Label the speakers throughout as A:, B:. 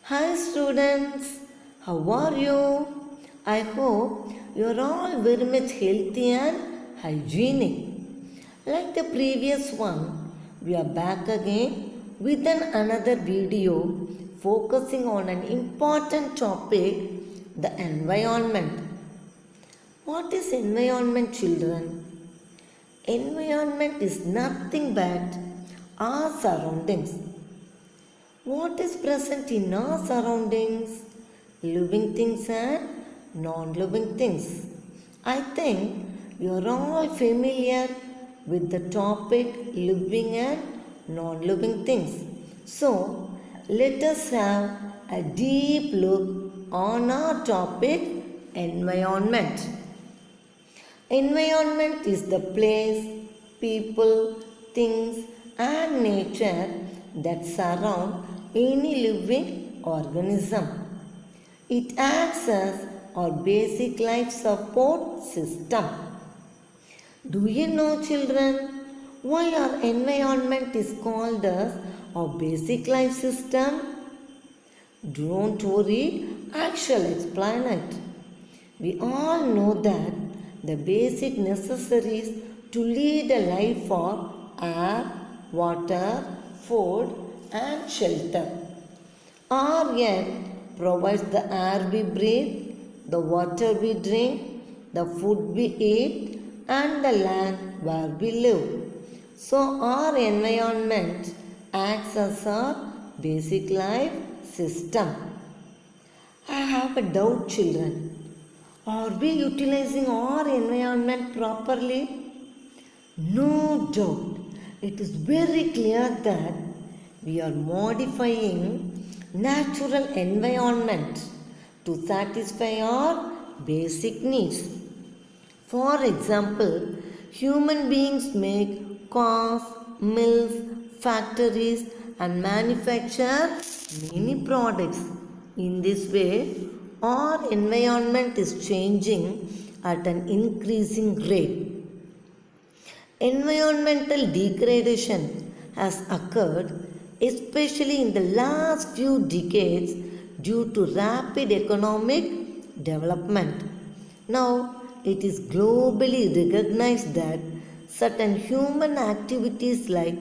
A: Hi students, how are you? I hope you are all very much healthy and hygienic. Like the previous one, we are back again with another video focusing on an important topic, the environment. What is environment, children? Environment is nothing but our surroundings. What is present in our surroundings? Living things and non-living things. I think you are all familiar with the topic living and non-living things. So, let us have a deep look on our topic environment. Environment is the place, people, things, and nature that surround any living organism. It acts as our basic life support system. Do you know, children, why our environment is called as our basic life system? Don't worry, I shall explain it. We all know that the basic necessaries to lead a life are air, water, food, and shelter. Our earth provides the air we breathe, the water we drink, the food we eat, and the land where we live. So, our environment acts as our basic life system. I have a doubt, children. Are we utilizing our environment properly? No doubt. It is very clear that we are modifying natural environment to satisfy our basic needs. For example, human beings make cars, mills, factories and manufacture many products. In this way, our environment is changing at an increasing rate. Environmental degradation has occurred especially in the last few decades due to rapid economic development. Now, it is globally recognized that certain human activities like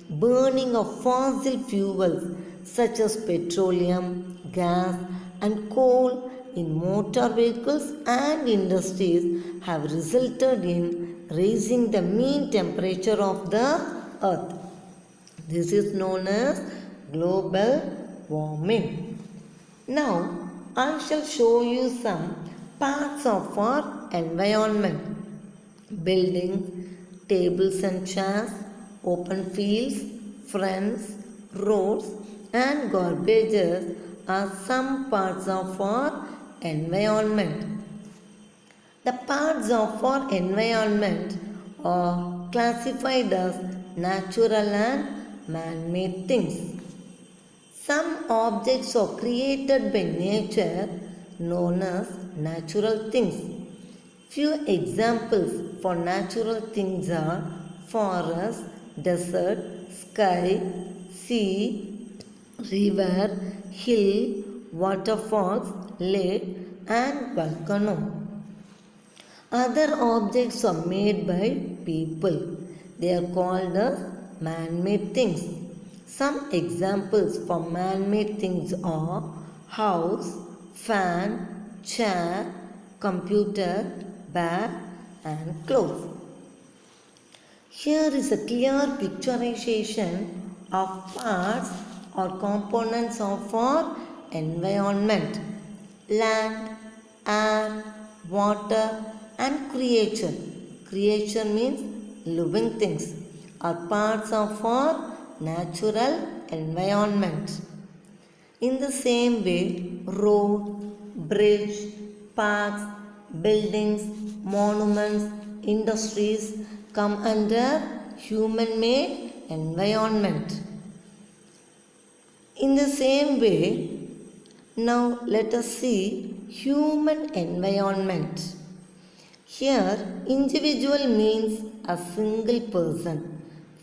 A: burning of fossil fuels such as petroleum, gas, and coal in motor vehicles and industries have resulted in raising the mean temperature of the earth. This is known as global warming. Now, I shall show you some parts of our environment. Buildings, tables and chairs, open fields, friends, roads, and garbages are some parts of our environment. The parts of our environment are classified as natural and man-made things. Some objects are created by nature known as natural things. Few examples for natural things are forest, desert, sky, sea, river, hill, waterfalls, lake, and volcano. Other objects are made by people. They are called as man-made things. Some examples for man-made things are house, fan, chair, computer, bag, and clothes. Here is a clear picturization of parts or components of our environment. Land, air, water, and creature. Creature means living things are parts of our natural environment. In the same way, road, bridge, parks, buildings, monuments, industries come under human-made environment. In the same way, now let us see human environment. Here, individual means a single person,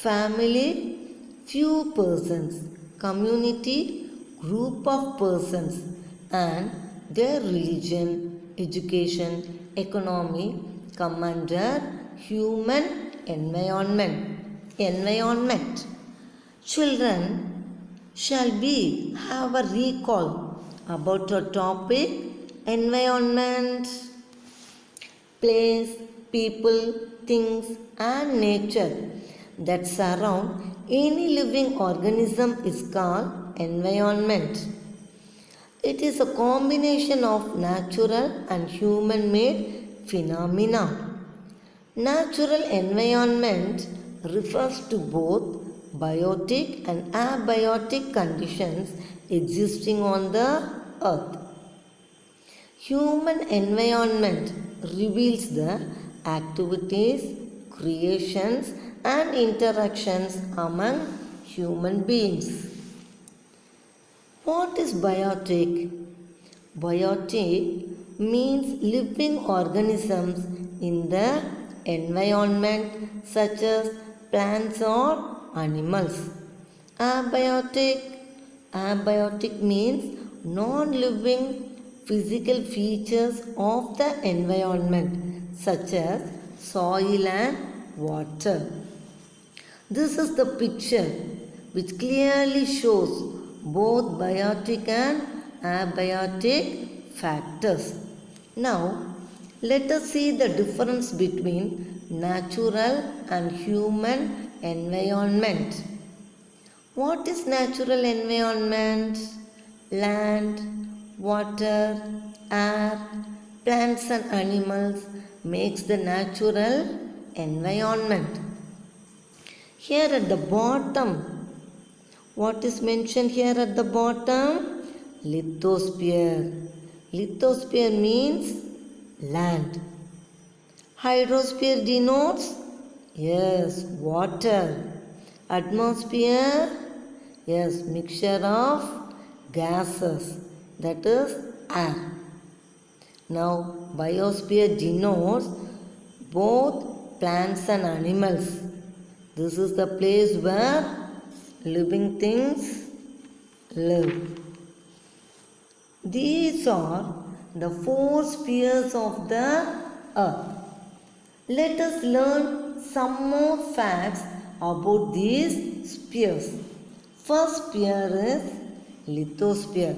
A: family, few persons, community, group of persons and their religion, education, economy come under human environment. Environment. Children shall be have a recall about a topic environment. Place, people, things and nature that surround any living organism is called environment. It is a combination of natural and human made phenomena. Natural environment refers to both biotic and abiotic conditions existing on the earth. Human environment reveals the activities, creations and interactions among human beings. What is biotic? Biotic means living organisms in the environment such as plants or animals. Abiotic means non-living physical features of the environment such as soil and water. This is the picture which clearly shows both biotic and abiotic factors. Now, let us see the difference between natural and human environment. What is natural environment? Land, water, air, plants and animals makes the natural environment. Here at the bottom, what is mentioned here at the bottom? Lithosphere. Lithosphere means land. Hydrosphere denotes, yes, water. Atmosphere, yes, mixture of gases, that is air. Now, biosphere denotes both plants and animals. This is the place where living things live. These are the 4 spheres of the earth. Let us learn some more facts about these spheres. First sphere is lithosphere.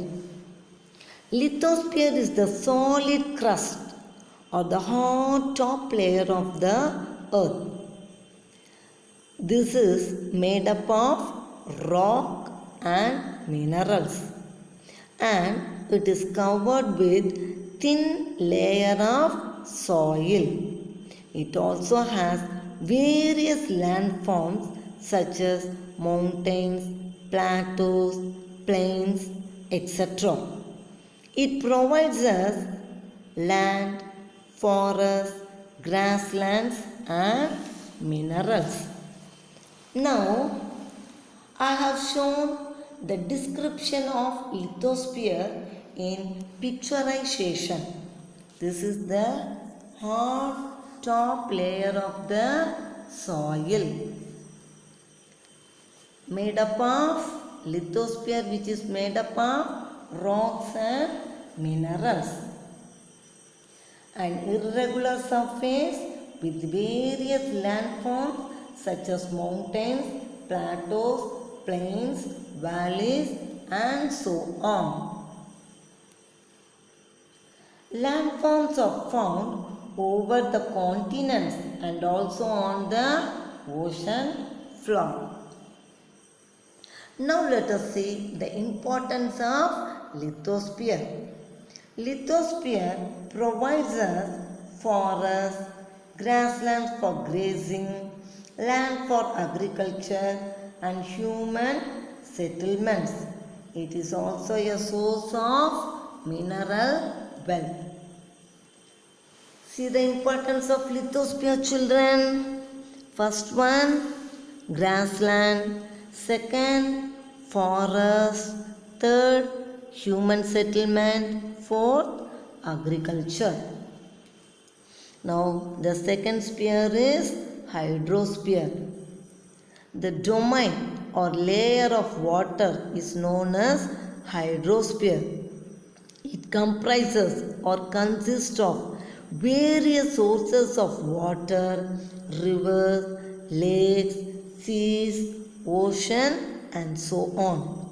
A: Lithosphere is the solid crust or the hard top layer of the earth. This is made up of rock and minerals, and it is covered with thin layer of soil. It also has various landforms such as mountains, plateaus, plains, etc. It provides us land, forests, grasslands and minerals. Now, I have shown the description of lithosphere in picturization. This is the hard top layer of the soil made up of lithosphere, which is made up of rocks and minerals. An irregular surface with various landforms such as mountains, plateaus, plains, valleys and so on. Landforms are found over the continents and also on the ocean floor. Now let us see the importance of lithosphere. Lithosphere provides us forests, grasslands for grazing, land for agriculture and human settlements. It is also a source of mineral wealth. See the importance of lithosphere, children. First one, grassland. Second, forest. Third, human settlement. Fourth, agriculture. Now, the second sphere is hydrosphere. The domain or layer of water is known as hydrosphere. It comprises or consists of various sources of water, rivers, lakes, seas, ocean, and so on.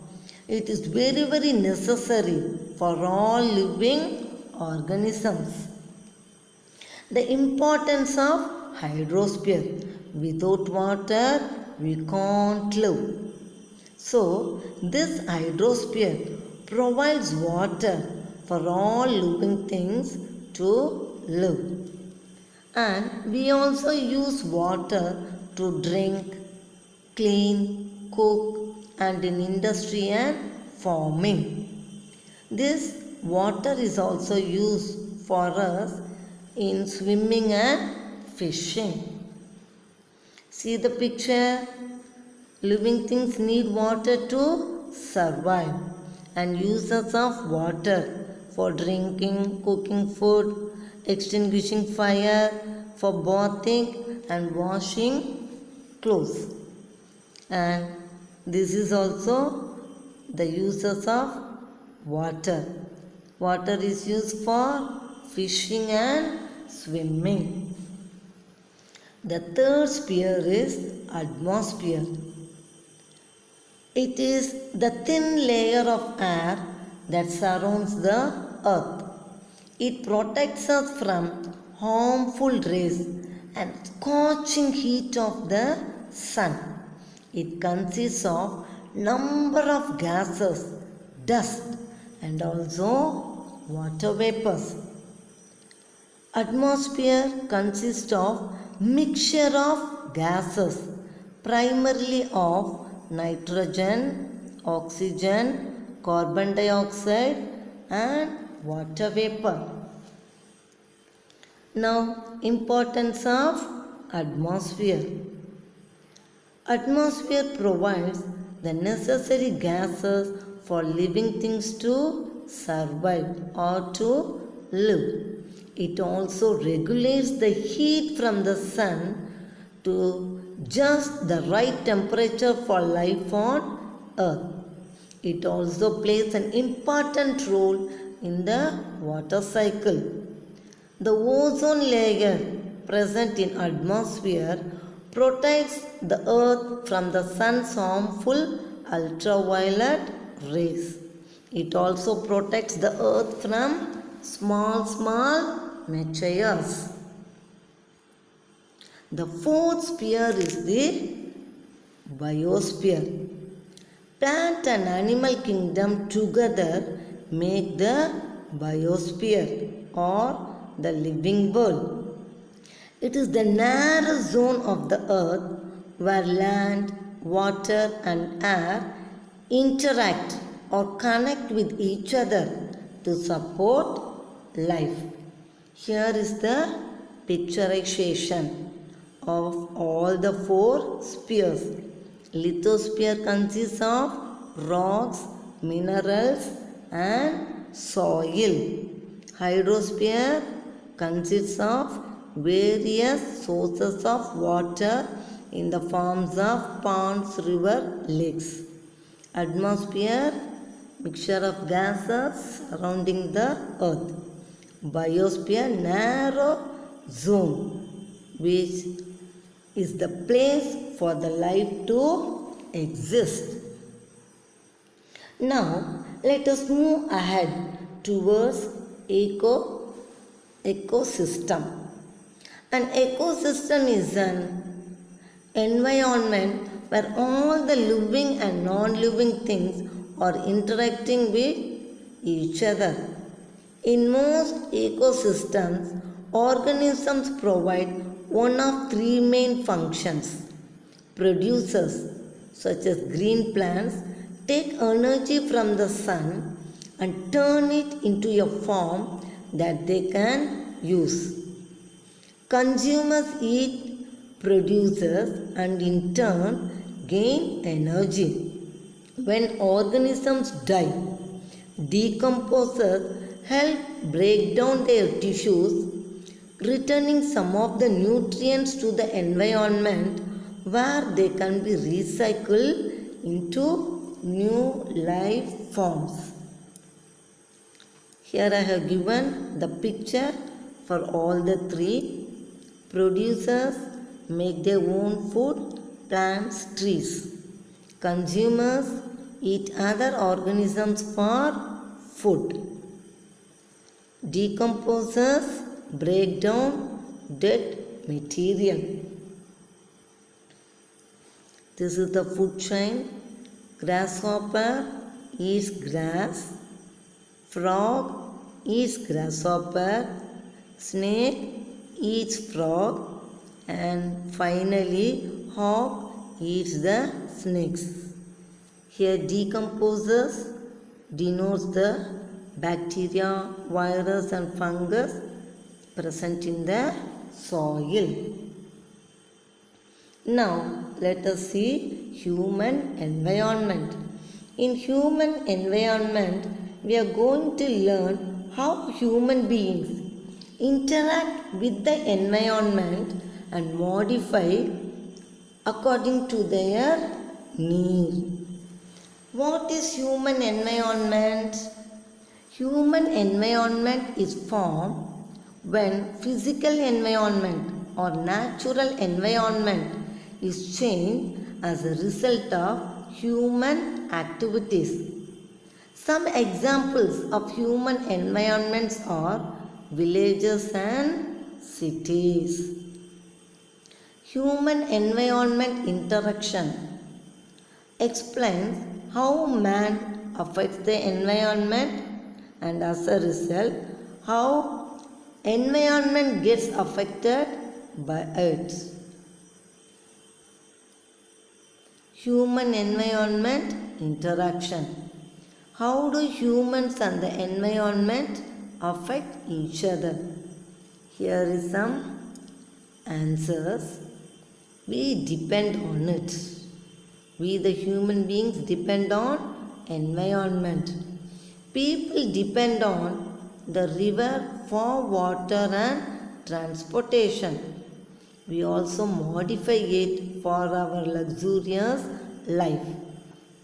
A: It is very necessary for all living organisms. The importance of hydrosphere. Without water, we can't live. So, this hydrosphere provides water for all living things to live. And we also use water to drink, clean, cook, and in industry and farming. This water is also used for us in swimming and fishing. See the picture? Living things need water to survive, and uses of water for drinking, cooking food, extinguishing fire, for bathing and washing clothes. And this is also the uses of water. Water is used for fishing and swimming. The third sphere is atmosphere. It is the thin layer of air that surrounds the earth. It protects us from harmful rays and scorching heat of the sun. It consists of number of gases, dust, and also water vapors. Atmosphere consists of mixture of gases, primarily of nitrogen, oxygen, carbon dioxide, and water vapor. Now, importance of atmosphere. Atmosphere provides the necessary gases for living things to survive or to live. It also regulates the heat from the sun to just the right temperature for life on earth. It also plays an important role in the water cycle. The ozone layer present in atmosphere protects the earth from the sun's harmful ultraviolet rays. It also protects the earth from small meteors. The fourth sphere is the biosphere. Plant and animal kingdom together make the biosphere or the living world. It is the narrow zone of the earth where land, water, and air interact or connect with each other to support life. Here is the picturization of all the four spheres. Lithosphere consists of rocks, minerals, and soil. Hydrosphere consists of various sources of water in the forms of ponds, river, lakes. Atmosphere, mixture of gases surrounding the earth. Biosphere, narrow zone, which is the place for the life to exist. Now, let us move ahead towards ecosystem. An ecosystem is an environment where all the living and non-living things are interacting with each other. In most ecosystems, organisms provide one of three main functions. Producers, such as green plants, take energy from the sun and turn it into a form that they can use. Consumers eat producers and in turn gain energy. When organisms die, decomposers help break down their tissues, returning some of the nutrients to the environment where they can be recycled into new life forms. Here I have given the picture for all the three. Producers make their own food, plants, trees. Consumers eat other organisms for food. Decomposers break down dead material. This is the food chain. Grasshopper eats grass. Frog eats grasshopper. Snake eats frog. And finally, hawk eats the snakes. Here decomposers denotes the bacteria, virus and fungus present in the soil. Now let us see human environment. In human environment, we are going to learn how human beings interact with the environment and modify according to their need. What is human environment? Human environment is formed when physical environment or natural environment is changed as a result of human activities. Some examples of human environments are villages and cities. Human environment interaction explains how man affects the environment and as a result how environment gets affected by it. Human environment interaction. How do humans and the environment affect each other? Here is some answers. We depend on it. We the human beings depend on environment. People depend on the river for water and transportation. We also modify it for our luxurious life.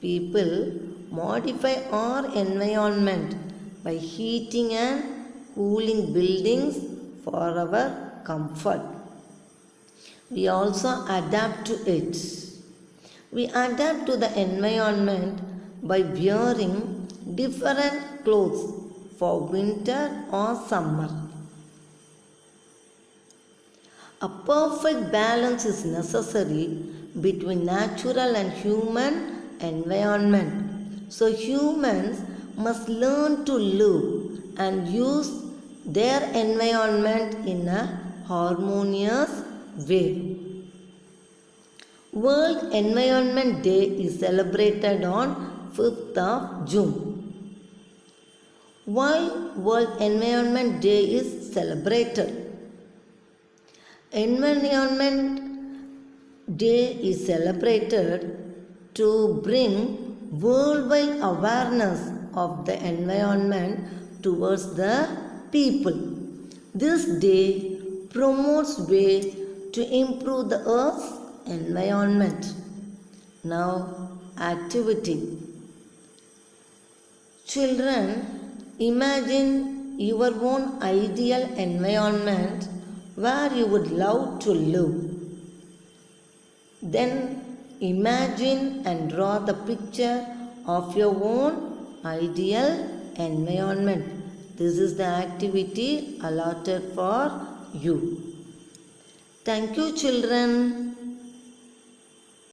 A: People modify our environment by heating and cooling buildings for our comfort. We also adapt to it. We adapt to the environment by wearing different clothes for winter or summer. A perfect balance is necessary between natural and human environment. So humans must learn to live and use their environment in a harmonious way. World Environment Day is celebrated on 5th of June. Why World Environment Day is celebrated? Environment Day is celebrated to bring worldwide awareness of the environment towards the people. This day promotes ways to improve the Earth's environment. Now, activity. Children, imagine your own ideal environment where you would love to live. Then imagine and draw the picture of your own ideal environment. This is the activity allotted for you. Thank you, children.